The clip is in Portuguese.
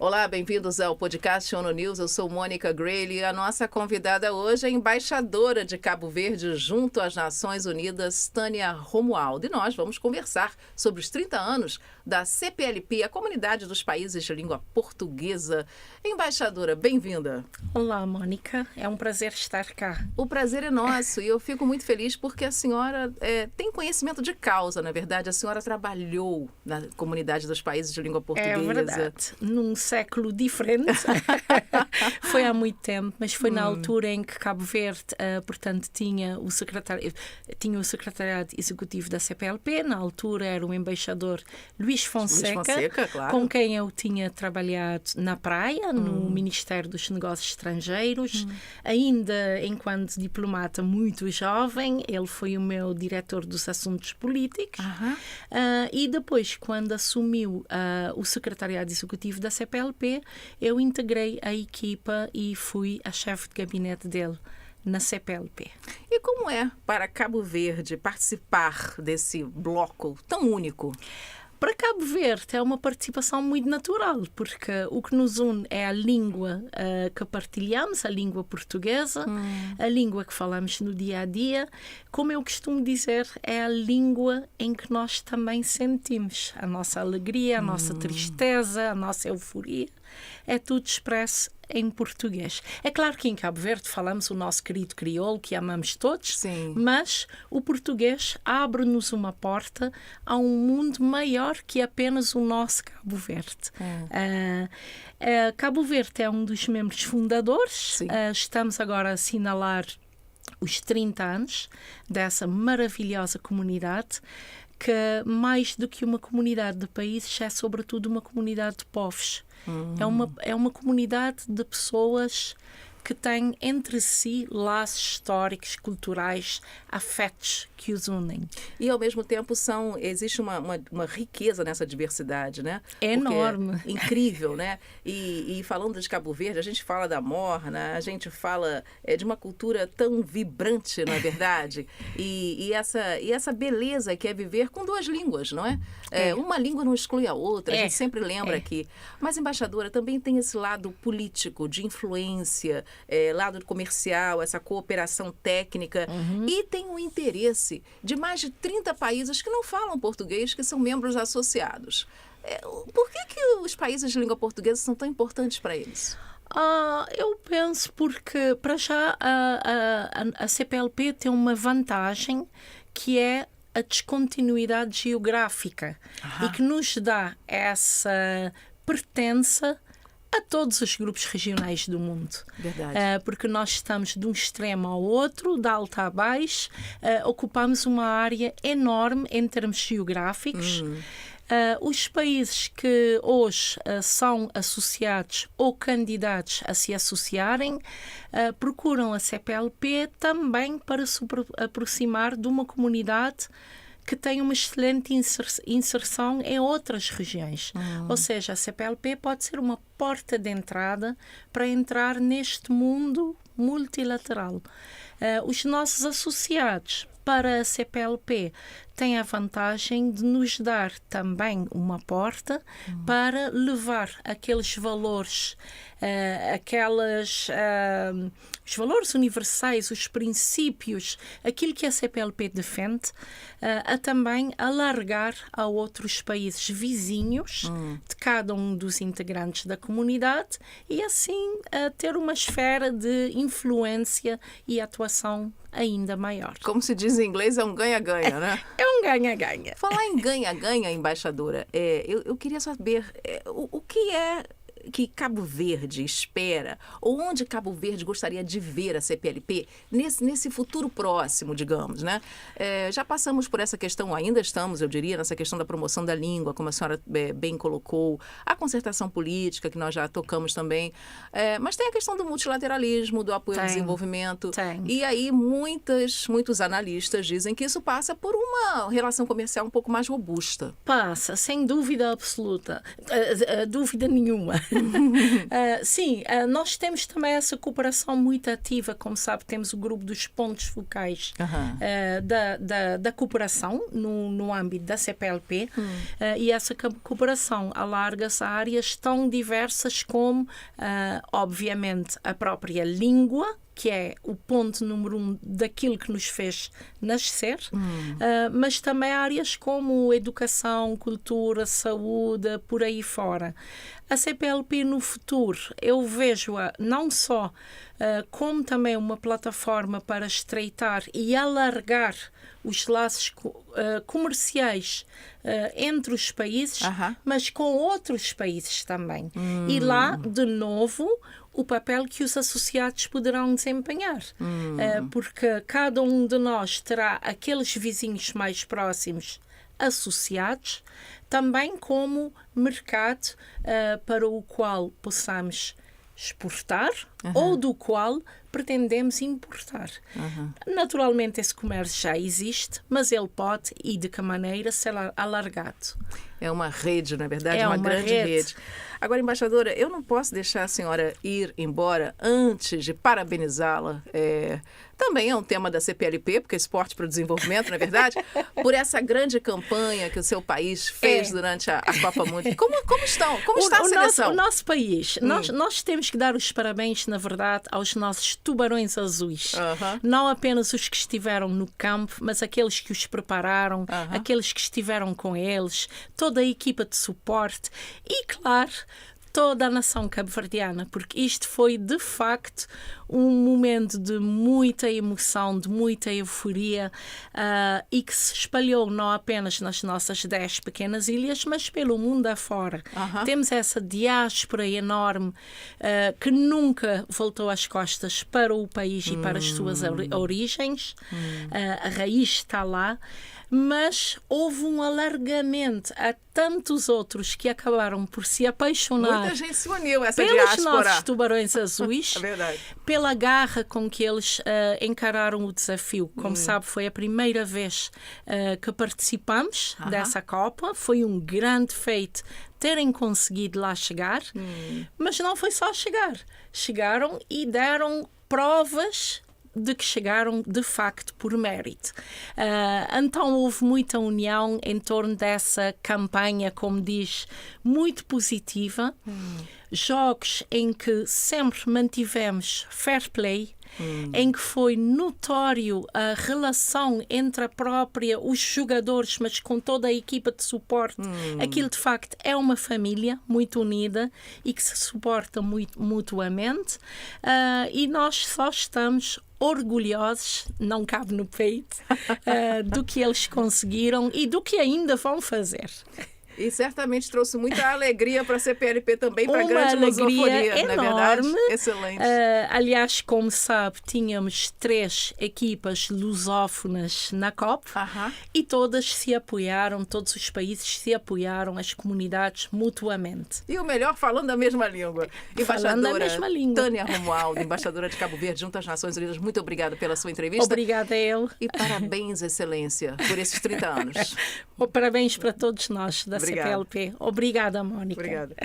Olá, bem-vindos ao podcast ONU News. Eu sou Mônica Grayle e a nossa convidada hoje é a embaixadora de Cabo Verde junto às Nações Unidas, Tânia Romualdo. E nós vamos conversar sobre os 30 anos da CPLP, a Comunidade dos Países de Língua Portuguesa. Embaixadora, bem-vinda. Olá, Mônica. É um prazer estar cá. O prazer é nosso e eu fico muito feliz porque a senhora tem conhecimento de causa, na verdade. A senhora trabalhou na Comunidade dos Países de Língua Portuguesa. É verdade. Num século diferente. Foi há muito tempo, mas foi na altura em que Cabo Verde, portanto, tinha o secretariado executivo da CPLP. Na altura era o embaixador Luís Fonseca, claro. Com quem eu tinha trabalhado na praia, no Ministério dos Negócios Estrangeiros. Ainda enquanto diplomata muito jovem, ele foi o meu diretor dos assuntos políticos. E depois, quando assumiu o secretariado executivo da CPLP, eu integrei a equipa e fui a chefe de gabinete dele na CPLP. E como é para Cabo Verde participar desse bloco tão único? Para Cabo Verde é uma participação muito natural, porque o que nos une é a língua que partilhamos, a língua portuguesa, a língua que falamos no dia a dia. Como eu costumo dizer, é a língua em que nós também sentimos a nossa alegria, a nossa tristeza, a nossa euforia. É tudo expresso em português. É claro que em Cabo Verde falamos o nosso querido crioulo, que amamos todos, Sim. Mas o português abre-nos uma porta a um mundo maior que apenas o nosso Cabo Verde. Cabo Verde é um dos membros fundadores. Estamos agora a assinalar os 30 anos dessa maravilhosa comunidade, que mais do que uma comunidade de países é sobretudo uma comunidade de povos. É uma comunidade de pessoas que têm entre si laços históricos, culturais, afetos que os unem. E, ao mesmo tempo, existe uma riqueza nessa diversidade, né? É enorme. É incrível, né? E falando de Cabo Verde, a gente fala da morna, a gente fala de uma cultura tão vibrante, não é verdade? E essa beleza que é viver com duas línguas, não é? Uma língua não exclui a outra, a gente sempre lembra aqui. Mas, embaixadora, também tem esse lado político, de influência, lado comercial, essa cooperação técnica, e tem o interesse de mais de 30 países que não falam português, que são membros associados. Por que os países de língua portuguesa são tão importantes para eles? Eu penso porque, para já, a CPLP tem uma vantagem que é a descontinuidade geográfica e que nos dá essa pertença a todos os grupos regionais do mundo. Verdade. Porque nós estamos de um extremo ao outro, de alto a baixo, ocupamos uma área enorme em termos geográficos. Os países que hoje são associados ou candidatos a se associarem procuram a CPLP também para se aproximar de uma comunidade que tem uma excelente inserção em outras regiões. Ou seja, a CPLP pode ser uma porta de entrada para entrar neste mundo multilateral. Os nossos associados para a CPLP têm a vantagem de nos dar também uma porta para levar aqueles valores, os valores universais, os princípios, aquilo que a CPLP defende, a também alargar a outros países vizinhos de cada um dos integrantes da comunidade e assim ter uma esfera de influência e atuação ainda maior. Como se diz em inglês, é um ganha-ganha, né? É um ganha-ganha. Falar em ganha-ganha, embaixadora, eu queria saber o que é que Cabo Verde espera, ou onde Cabo Verde gostaria de ver a CPLP nesse futuro próximo, digamos, né? Já passamos por essa questão, ainda estamos, eu diria, nessa questão da promoção da língua, como a senhora bem colocou, a concertação política, que nós já tocamos também, mas tem a questão do multilateralismo, do apoio ao desenvolvimento, e aí muitos analistas dizem que isso passa por uma relação comercial um pouco mais robusta. Passa, sem dúvida absoluta, dúvida nenhuma. Sim, nós temos também essa cooperação muito ativa, como sabe, temos o grupo dos pontos focais da cooperação no âmbito da CPLP e essa cooperação alarga-se a áreas tão diversas como, obviamente, a própria língua, que é o ponto número 1 daquilo que nos fez nascer, mas também áreas como educação, cultura, saúde, por aí fora. A CPLP no futuro, eu vejo-a não só como também uma plataforma para estreitar e alargar os laços comerciais entre os países, mas com outros países também. E lá, de novo, o papel que os associados poderão desempenhar. Porque cada um de nós terá aqueles vizinhos mais próximos associados, também como mercado para o qual possamos exportar ou do qual pretendemos importar. Naturalmente, esse comércio já existe, mas ele pode e de que maneira ser alargado. É uma rede, na verdade, uma grande rede. Agora, embaixadora, eu não posso deixar a senhora ir embora antes de parabenizá-la. Também é um tema da CPLP, porque é Esporte para o Desenvolvimento, não é verdade? Por essa grande campanha que o seu país fez durante a Copa Mundial. Como está a seleção? O nosso país, nós temos que dar os parabéns, na verdade, aos nossos tubarões azuis. Não apenas os que estiveram no campo, mas aqueles que os prepararam, aqueles que estiveram com eles, toda a equipa de suporte e, claro, toda a nação cabo-verdiana, porque isto foi, de facto, um momento de muita emoção, de muita euforia e que se espalhou não apenas nas nossas 10 pequenas ilhas, mas pelo mundo afora. Temos essa diáspora enorme que nunca voltou as costas para o país e para as suas origens. A raiz está lá. Mas houve um alargamento a tantos outros que acabaram por se apaixonar. Muita gente se uniu, essa pelos diáspora. Nossos tubarões azuis, É verdade. pela garra com que eles encararam o desafio. Como sabe, foi a primeira vez que participamos dessa Copa. Foi um grande feito terem conseguido lá chegar, mas não foi só chegar. Chegaram e deram provas de que chegaram, de facto, por mérito. Então, houve muita união em torno dessa campanha, como diz, muito positiva. Jogos em que sempre mantivemos fair play, em que foi notório a relação entre os jogadores, mas com toda a equipa de suporte. Aquilo, de facto, é uma família muito unida e que se suporta muito mutuamente. E nós só estamos orgulhosos, não cabe no peito, do que eles conseguiram e do que ainda vão fazer. E certamente trouxe muita alegria para a CPLP também, para a grande lusofonia, enorme, não é verdade? Excelente. Aliás, como sabe, tínhamos 3 equipas lusófonas na COP e todas se apoiaram, todos os países se apoiaram, as comunidades mutuamente. E o melhor, falando a mesma língua. Falando a mesma língua. Tânia Romualdo, embaixadora de Cabo Verde, junto às Nações Unidas, muito obrigada pela sua entrevista. Obrigada a ele. E parabéns, Excelência, por esses 30 anos. Parabéns para todos nós da CPLP. Obrigada, Mónica. Obrigada.